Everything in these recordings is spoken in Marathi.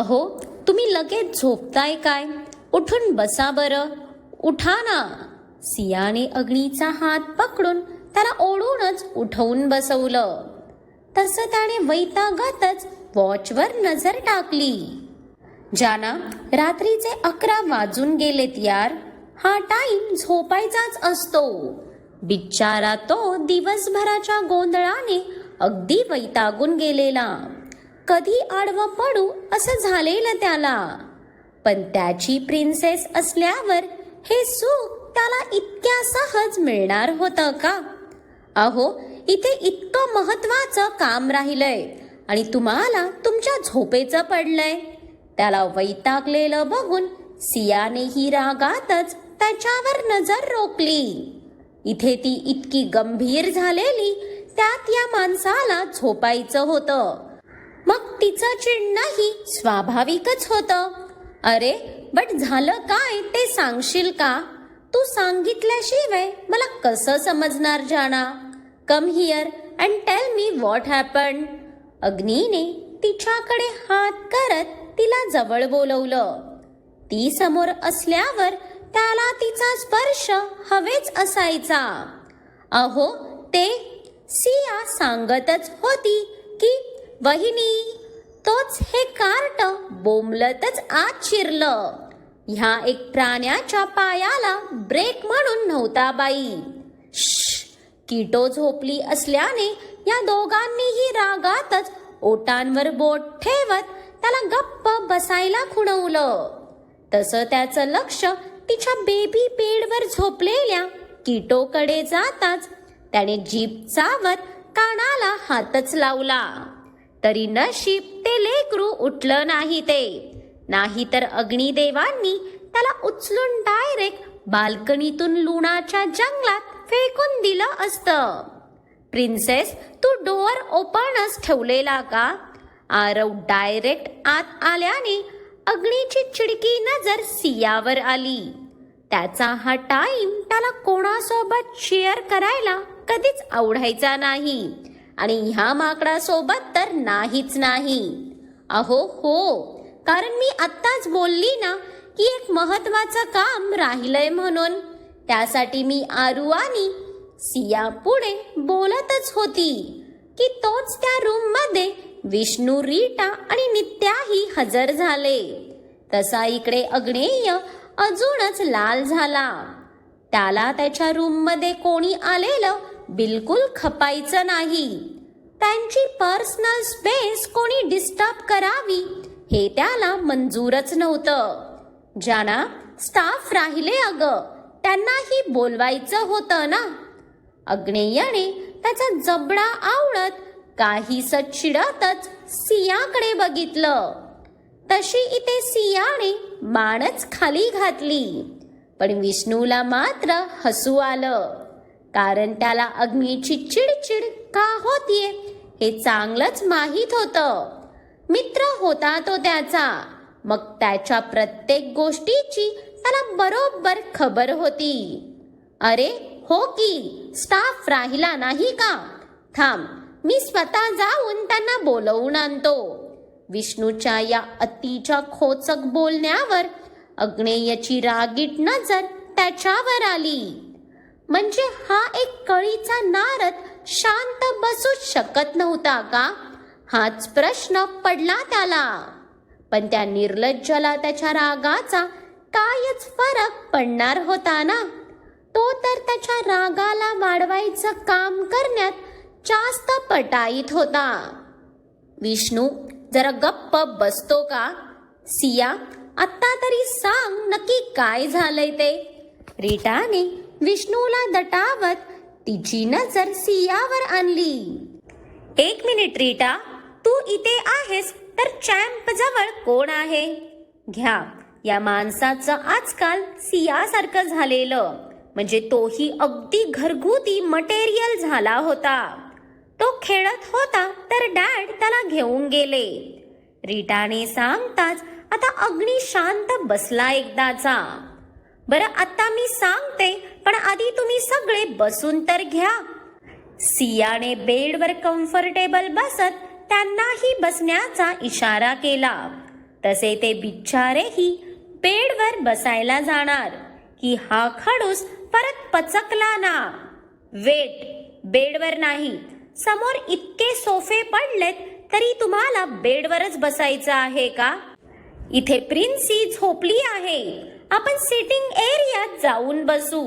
अहो, तुम्ही लगेच झोपताय काय? उठून बसा बरं. उठा ना. सियाने अग्नीचा हात पकडून त्याला ओढूनच उठवून बसवलं. तसं त्याने वैतागातच वॉचवर नजर टाकली. जाना, रात्रीचे 11 वाजून गेलेत यार. हा टाइम झोपायचाच असतो. बिचारा तो दिवसभराच्या गोंधळाने अगदी वैतागून गेलेला. कधी आडवं पडू असं झालेलं त्याला. पण त्याची प्रिन्सेस असल्यावर हे सुख त्याला इतक्या सहज मिळणार होतं का? अहो, इथे इतकं महत्वाचं काम राहिलंय आणि तुम्हाला तुमच्या झोपेचं पडलंय. त्याला वैतागलेलं बघून सियानेही रागातच त्याच्यावर नजर रोखली. इथे ती इतकी गंभीर झालेली, त्यात या माणसाला झोपायचं होतं. मग तिचं चिडणंही स्वाभाविकच होतं. अरे बट झालं काय ते सांगशील का? तू सांगितल्याशिवाय मला कसं समजणार जाना? Come here and tell me what happened. अग्नीने तिच्याकडे हात करत तिला जवळ बोलवलं. ती समोर असल्यावर त्याला तिचा स्पर्श हवेच असायचा. अहो, ते सिया सांगतच होती की वहिनी, तोच हे कार्ट बोंबलतच आत शिरलं. ह्या एक प्राण्याच्या पायाला ब्रेक म्हणून नव्हता बाई. कीटो झोपली असल्याने या दोघांनीही रागातच ओटांवर बोट ठेवत त्याला गप्प बसायला खुणवलं. तसं त्याचं लक्ष तिच्या बेबी बेडवर झोपलेल्या कीटोकडे जाताच त्याने जीभ चावत कानाला हातच लावला. तरी नशीब ते लेकरू उठलं नाही ते. नाहीतर अग्निदेवांनी त्याला उचलून डायरेक्ट बाल्कनीतून लुणाच्या जंगलात फेकून दिलं असतं. प्रिन्सेस, तू डोअर ओपनच ठेवलेला का? आरव डायरेक्ट आत आल्याने अग्नीची चिडकी नजर सियावर आली. त्याचा हा टाइम त्याला कोणासोबत शेअर करायला कधीच आवडायचा नाही आणि ह्या माकडासोबत तर नाहीच नाही. अहो हो, कारण मी आत्ताच बोलली ना की एक महत्वाचं काम राहिलंय म्हणून. त्यासाठी मी आरू आणि सिया पुढे बोलतच होती की तोच त्या रूम मध्ये विष्णू, रीटा आणि नित्याही हजर झाले. तसा इकडे अग्नेय अजूनच लाल झाला. त्याला त्याच्या रूम मध्ये कोणी आलेलं बिलकुल खपायचं नाही. त्यांची पर्सनल स्पेस कोणी डिस्टर्ब करावी हे त्याला मंजूरच नव्हतं. जाना, स्टाफ राहिले अगं, त्यांनाही बोलवायचं होतं ना. अग्नेयने त्याचा जबडा आवळत काहीस चिडतच सियाकडे बघितलं. तशी इथे सियाने मानच खाली घातली. पण विष्णूला मात्र हसू आलं, कारण त्याला अग्नीची चिडचिड का होतीये हे चांगलंच माहीत होतं. मित्र होता तो त्याचा, मग त्याच्या प्रत्येक गोष्टीची त्याला बरोबर खबर होती. अरे हो की, स्टाफ राहिला नाही का? थांब, मी स्वतः जाऊन त्यांना बोलवून आणतो. विष्णूच्या या अतिच्या खोचक बोलण्यावर अग्नेयची रागीट नजर त्याच्यावर आली. म्हणजे हा एक कळीचा नारद शांत बसू शकत नव्हता का? हाच प्रश्न पडला त्याला. पण त्या निर्लज्जाला त्याच्या रागाचा कायच फरक पडणार होता ना. तो तर त्याच्या रागाला वाढवायचं काम करण्यात जास्त पटाईत होता. विष्णू, जरा गप्प बसतो का? सिया, आत्ता तरी सांग नक्की काय झालंय ते. रीटाने विष्णूला दटावत तिची नजर सियावर आणली. 1 मिनिट रीटा, तू इथे आहेस तर चॅम्प जवळ कोण आहे? घ्या, या माणसाचं आजकाल सियासारखं झालेलं, म्हणजे तोही अगदी घरगुती मटेरियल झाला होता. तो खेळत होता तर डॅड त्याला घेऊन गेले. रीटाने सांगताच आता अग्नी शांत बसला एकदाचा. बरं, आता मी सांगते, पण आधी तुम्ही सगळे बसून तर घ्या. सियाने बेडवर कम्फर्टेबल बसत त्यांनाही बसण्याचा इशारा केला. तसे ते बिचारेही बेडवर बसायला जाणार की हा खडूस परत पचकला ना. वेट, बेडवर नाही, समोर इतके सोफे पडलेत तरी तुम्हाला बेडवरच बसायचं आहे का? इथे प्रिन्सी झोपली आहे, आपण सिटिंग एरियात जाऊन बसू.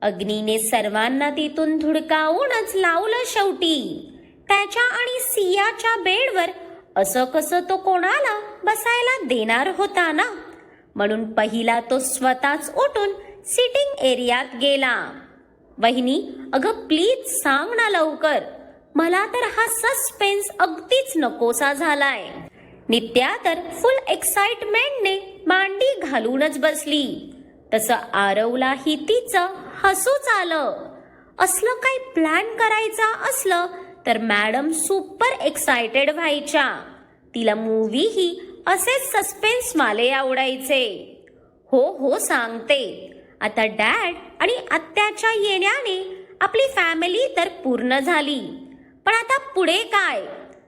अग्नीने सर्वांना तिथून धुडकावूनच लावलं शेवटी. त्याच्या आणि सियाच्या बेडवर असं कसं तो कोणाला बसायला देणार होता ना. म्हणून पहिला तो स्वतःच उठून सिटिंग एरियात गेला. वहिनी, अगं प्लीज सांग ना लवकर, मला तर हा सस्पेन्स अगदीच नकोसा झालाय. नित्या तर फुल एक्साइटमेंटने मांडी घालूनच बसली. तसं आरवलाही तिचं हसूच आलं. असलं काही प्लॅन करायचा असलं तर मॅडम सुपर एक्साइटेड व्हायच्या. तिला मूवीही असेच सस्पेन्स वाले आवडायचे. हो हो सांगते. आता डॅड आणि आत्याच्या येण्याने आपली फॅमिली तर पूर्ण झाली. पण आता पुढे काय?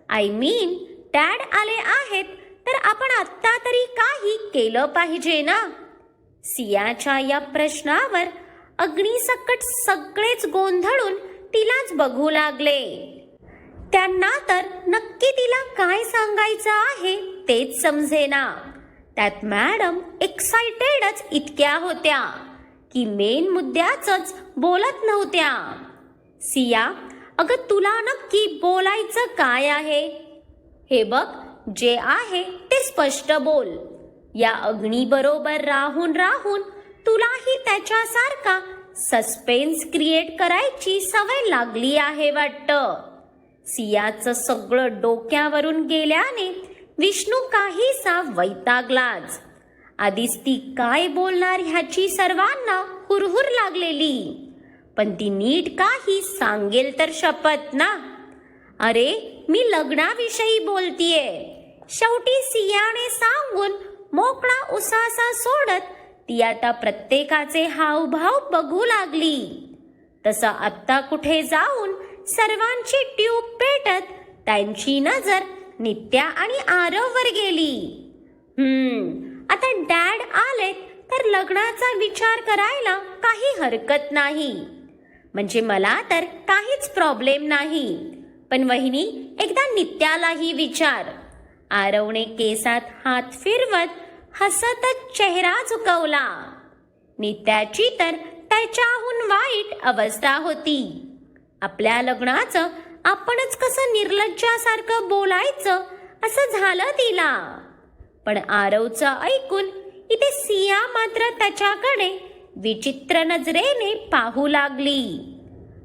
आय मीन डॅड आले आहेत तर आपण आत्ता तरी काही केलं पाहिजे ना. सियाच्या या प्रश्नावर अग्निसकट सगळेच गोंधळून तिलाच बघू लागले. त्यांना तर नक्की तिला काय सांगायचं आहे तेच समजेना. त्यात मॅडम एक्साइटेडच इतक्या होत्या की मेन मुद्द्याच बोलत नव्हत्या. सिया, अगं तुला नक्की बोलायचं काय आहे? हे बघ, जे आहे ते स्पष्ट बोल. या अग्नी बरोबर राहून राहून तुलाही त्याच्यासारखा सस्पेन्स क्रिएट करायची सवय लागली आहे वाटतं. सियाचं सगळं डोक्यावरून गेल्याने विष्णू काहीसा वैतागलाच. आधीच ती काय बोलणार ह्याची सर्वांना हुरहुर लागलेली, पण ती नीट काही सांगेल तर शपथ ना. अरे, मी लग्नाविषयी बोलतीये. शेवटी सियाने सांगून मोकळा उसासा सोडत ती आता प्रत्येकाचे हावभाव बघू लागली. तसं आत्ता कुठे जाऊन सर्वांची ट्यूब पेटत त्यांची नजर नित्या आणि आरववर गेली. आता डॅड आलेत तर लग्नाचा विचार करायला काही हरकत नाही. म्हणजे मला तर काहीच प्रॉब्लेम नाही. पण वहिनी, एकदा नित्यालाही विचार. आरवने केसात हात फिरवत हसतच चेहरा झुकवला. नित्याची तर त्याच्याहून वाईट अवस्था होती. आपल्या लग्नाचं आपणच कसं निर्लज्जासारखं बोलायचं असं झालं तिला. पण आरवचं ऐकून इथे सिया मात्र त्याच्याकडे विचित्र नजरेने पाहू लागली.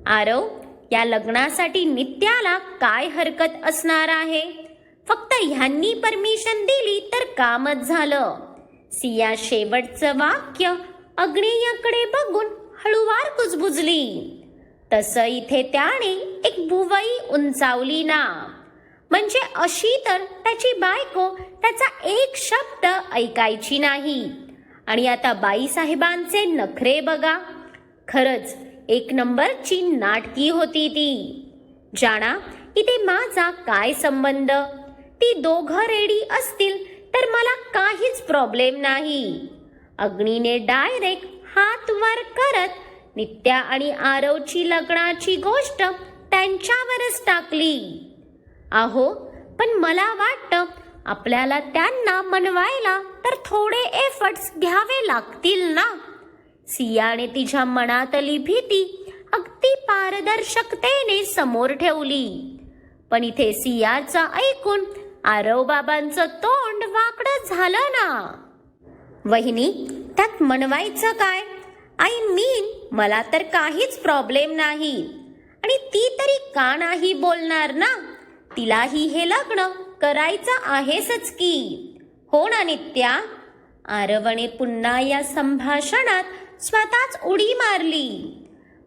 आरव, या लग्नासाठी नित्याला काय हरकत असणार आहे? फक्त ह्यांनी परमिशन दिली तर कामच झालं. सिया शेवटचं वाक्य अग्नेयाकडे बघून हळूवार कुजबुजली. तसं इथे त्याने एक भुवई उंचावली ना. म्हणजे अशी तर त्याची बायको त्याचा एक शब्द ऐकायची नाही. आणि आता बाईसाहेबांचे नखरे बघा. खरंच एक नंबरची नाटकी होती ती. जाणा, इथे माझा काय संबंध? ती दोघं रेडी असतील तर मला काहीच प्रॉब्लेम नाही. अग्नीने डायरेक्ट हात वर करत नित्या आणि आरवची लग्नाची गोष्ट त्यांच्यावरच टाकली. अहो, पण मला वाटतं आपल्याला त्यांना मनवायला तर थोडे एफर्ट्स घ्यावे लागतील ना. सियाने तिच्या मनातली भीती अगदी पारदर्शकतेने समोर ठेवली. पण इथे सियाचं ऐकून आरव बाबांचं तोंड वाकडं झालं ना. वहिनी, त्यात मनवायचं काय? आय मीन मला तर काहीच प्रॉब्लेम नाही. आणि ती तरी का नाही बोलणार ना? तिलाही हे लग्न करायचं आहेच की. हो ना नित्या? आरवने पुन्हा या संभाषणात स्वतःच उडी मारली.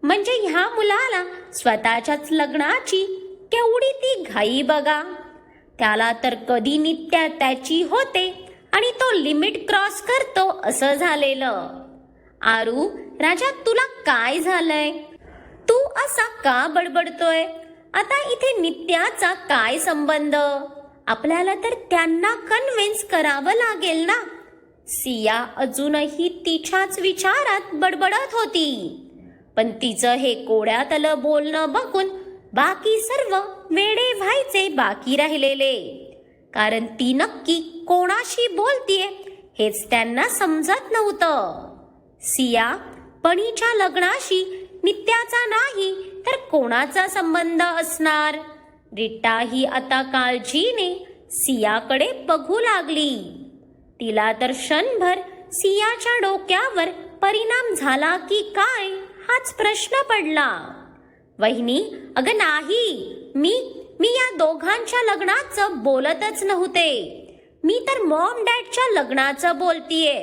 म्हणजे ह्या मुलाला स्वतःच्याच लग्नाची केवढी ती घाई बघा. त्याला तर कधी नित्या त्याची होते आणि तो लिमिट क्रॉस करतो असं झालेलं. आरू, राजा, तुला काय झालंय? तू असा का बडबडतोय? आता इथे नित्याचा काय संबंध? आपल्याला तर त्यांना कन्व्हिन्स करावं लागेल ना. सिया अजूनही तिच्याच विचारात बडबडत होती. पण तिचं हे कोड्यातलं बोलणं बघून बाकी सर्व वेडे व्हायचे बाकी राहिलेले. कारण ती नक्की कोणाशी बोलतीये हेच त्यांना समजत नव्हतं. सिया पणीच्या लग्नाशी नित्याचा नाही तर कोणाचा संबंध असणार? रिटा ही आता काळजीने सियाकडे बघू लागली. तिला तर क्षणभर सियाच्या डोक्यावर परिणाम झाला की काय हाच प्रश्न पडला. वहिनी, अगं नाही, मी या दोघांच्या लग्नाचं बोलतच नव्हते. मी तर मॉम डॅडच्या लग्नाचं बोलतीये.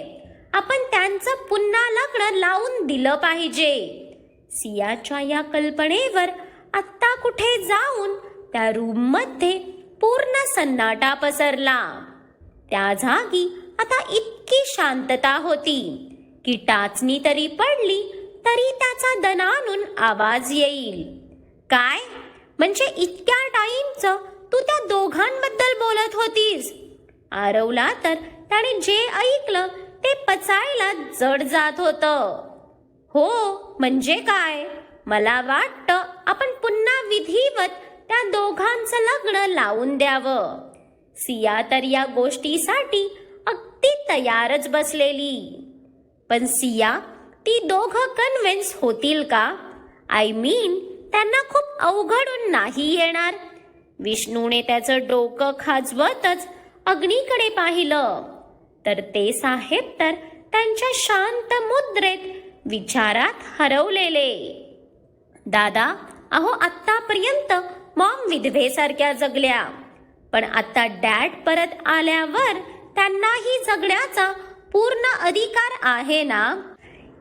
आपण त्यांचं पुन्हा लग्न लावून दिलं पाहिजे. सियाच्या या कल्पनेवर आत्ता कुठे जाऊन त्या रूममध्ये पूर्ण सन्नाटा पसरला. त्या जागी आता इतकी शांतता होती की टाचणी तरी पडली तरी त्याचा दणाणून आवाज येईल. काय म्हणजे इतक्या टाईमचं तू त्या दोघांबद्दल बोलत होतीस? आरवला तर त्याने जे ऐकलं ते पचायला जड जात होतं. हो म्हणजे काय, मला वाटतं आपण पुन्हा विधिवत त्या दोघांचं लग्न लावून द्यावं. सिया तर या गोष्टीसाठी अगदी तयारच बसलेली. पण सिया, ती दोघं कन्व्हिन्स होतील का? आय मीन त्यांना खूप अवघडून नाही येणार? विष्णूने त्याचं डोकं खाजवतच अग्नीकडे पाहिलं तर ते साहेब तर त्यांच्या शांत मुद्रेत विचारात हरवलेले. दादा, अहो आत्तापर्यंत मॉम विधवेसारख्या जगल्या, पण आता डॅड परत आल्यावर त्यांनाही जगण्याचा पूर्ण अधिकार आहे ना?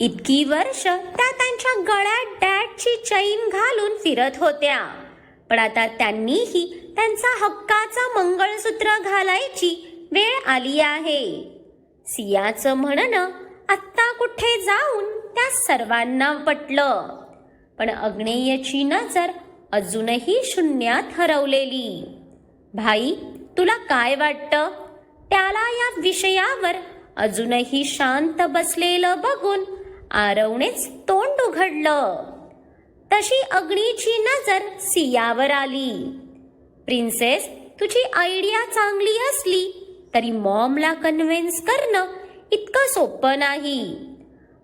इतकी वर्ष त्या त्यांच्या गळ्यात डॅडची चैन घालून फिरत होत्या, पण आता त्यांनीही त्यांचा हक्काचा मंगळसूत्र घालायची वेळ आली आहे. सियाचं म्हणणं आत्ता कुठे जाऊन त्या सर्वांना पटलं. पण अग्नेयची नजर अजूनही शून्यात हरवलेली. भाई, तुला काय वाटतं? त्याला या विषयावर अजूनही शांत बसलेलं बघून आरवनेच तोंड उघडलं. तशी अग्नीची नजर सियावर आली. प्रिन्सेस, तुझी आयडिया चांगली असली तरी मॉमला कन्व्हिन्स करणं इतकं सोपं नाही.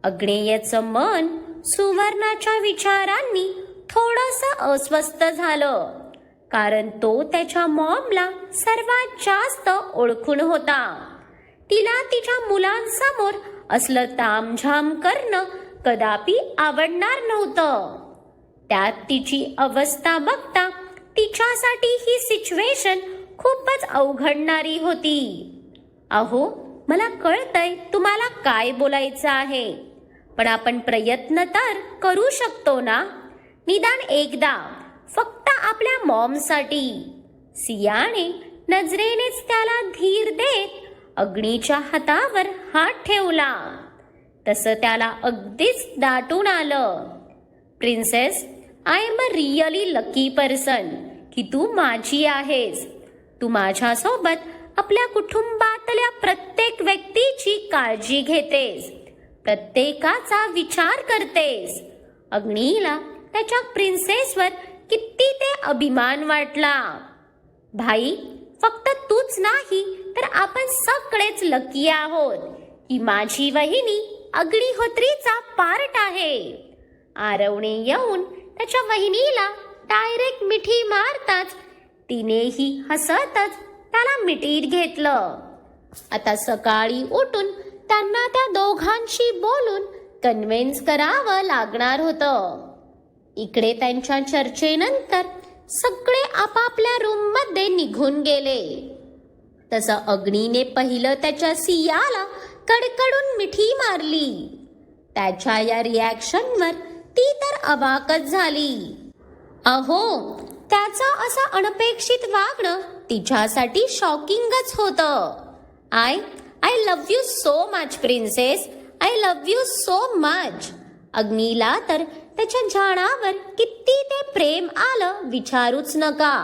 अग्नेयचं मन सुवर्णाच्या विचारांनी थोडंसं अस्वस्थ झालं, कारण तो त्याच्या मॉमला सर्वात जास्त ओळखून होता. तिला तिच्या मुलांसमोर असलं तामझाम करणं कदापि आवडणार नव्हतं. त्यात तिची अवस्था बघता तिच्यासाठी ही सिच्युएशन खूपच अवघडणारी होती. अहो, मला कळतंय तुम्हाला काय बोलायचं आहे, पण आपण प्रयत्न तर करू शकतो ना, निदान एकदा, फक्त आपल्या मॉमसाठी. सियाने नजरेनेच त्याला धीर देत अग्नीच्या हातावर हात ठेवला. तसं त्याला अगदीच दाटून आलं. Princess, I am a really lucky person की तू माझी आहेस. तू माझ्यासोबत आपल्या कुटुंबातल्या प्रत्येक व्यक्तीची काळजी घेतेस, प्रत्येकाचा विचार करतेस. अग्नीला त्याच्या प्रिन्सेसवर किती ते अभिमान वाटला. भाई, फक्त तूच नाही तर आपण सगळेच लकी आहोत की माझी वहिनी अग्निहोत्रीचा पार्ट आहे. आरवने येऊन त्याच्या वहिनीला डायरेक्ट मिठी मारताच तिनेही हसतच त्याला मिठीत घेतलं. आता सकाळी उठून त्यांना त्या दोघांशी बोलून कन्व्हिन्स करावं लागणार होतं. इकडे त्यांच्या चर्चेनंतर सगळे आपापल्या रूममध्ये निघून गेले. तसं अग्नीने पहिलं त्याच्या सियाला कडकडून मिठी मारली. त्याच्या या रिॲक्शनवर ती तर अवाकच झाली. अहो, त्याचं असं अनपेक्षित वागणं तिच्यासाठी शॉकिंगच होतं. I love you so much princess, I love you so much. अग्नीला तर त्याच्या झाडावर किती ते प्रेम आलं विचारूच नका.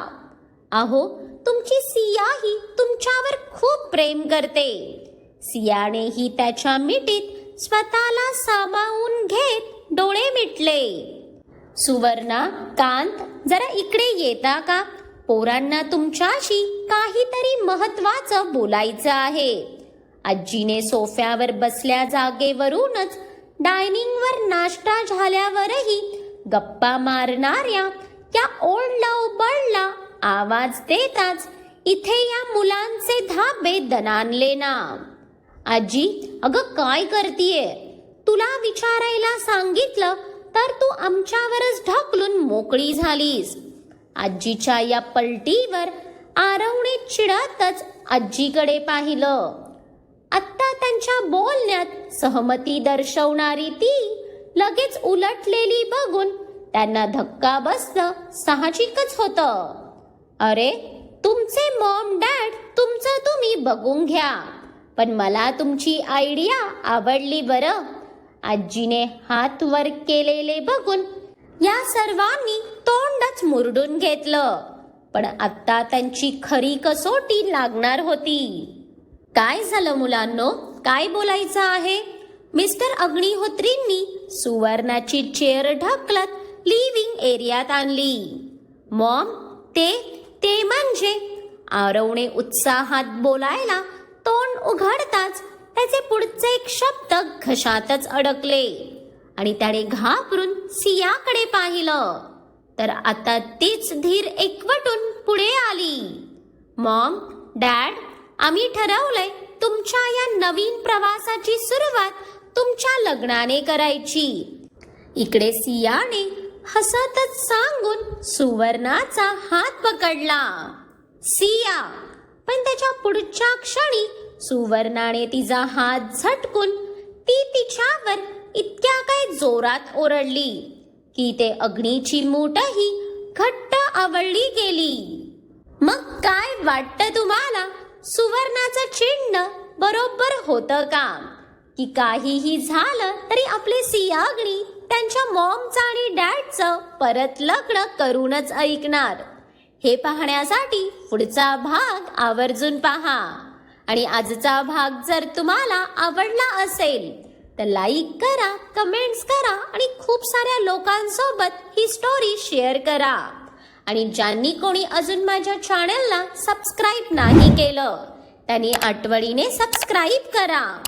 अहो, तुमची सियाही तुमच्यावर खूप प्रेम करते. सियानेही त्याच्या मिठीत स्वतःला सामावून घेत डोळे मिटले. सुवर्णा, कांत, जरा इकडे येता का? पोरांना तुमच्याशी काहीतरी महत्वाचं बोलायचं आहे. आजीने सोफ्यावर बसल्या जागेवरूनच डायनिंगवर नाश्ता झाल्यावरही गप्पा मारणाऱ्या या ओल्ड लव्ह बर्डला आवाज देताच इथे या मुलांचे धाबे दणाणले ना. आजी, अगं काय करतीये? तुला विचारायला सांगितलं तर तू आमच्यावरच ढकलून मोकळी झालीस. आजीच्या या पलटीवर आरवने चिडतच आजीकडे पाहिलं. आत्ता त्यांच्या बोलण्यात सहमती दर्शवणारी ती लगेच उलटलेली बघून त्यांना धक्का बसणं साहजिकच होतं. अरे, तुमचे मॉम डॅड तुमचं तुम्ही बघून घ्या, पण मला तुमची आयडिया आवडली बरं. आजीने हात वर केलेले बघून या सर्वांनी तोंडच मुरडून घेतलं. पण आता त्यांची खरी कसोटी लागणार होती. काय झालं मुलांनो? काय बोलायचं आहे? मिस्टर अग्निहोत्रींनी सुवर्णाची चेअर ढकलत लिव्हिंग एरियात आणली. मॉम, ते म्हणजे? आरवने उत्साहात बोलायला तोंड उघडताच त्याचे पुढचे एक शब्द घशातच अडकले आणि त्याने घाबरून सियाकडे पाहिलं. तर आता तीच धीर एकवटून पुढे आली. मॉम, डॅड, आम्ही ठरवलंय तुमच्या या नवीन प्रवासाची सुरुवात तुमच्या लग्नाने करायची. इकडे सियाने हसतच सांगून सुवर्णाचा हात पकडला. सिया, पण त्याच्या पुढच्या क्षणी सुवर्णाने तिचा हात झटकून ती तिच्यावर इतक्या काय जोरात ओरडली की ते अग्नीची मूठही घट्ट आवळली गेली. मग काय वाटतं तुम्हाला? सुवर्णाचं चिन्ह बरोबर होतं का? की काहीही झालं तरी आपले सियाग्नी त्यांच्या मॉमचं आणि डॅडचं परत लग्न करूनच ऐकणार? हे पाहण्यासाठी पुढचा भाग आवर्जून पहा. आणि आजचा भाग जर तुम्हाला आवडला असेल तर लाईक करा, कमेंट्स करा आणि खूप साऱ्या लोकांसोबत ही स्टोरी शेअर करा. आणि ज्यांनी कोणी अजून माझ्या चॅनलला सबस्क्राईब नाही केलं त्यांनी आठवणीने सबस्क्राईब करा.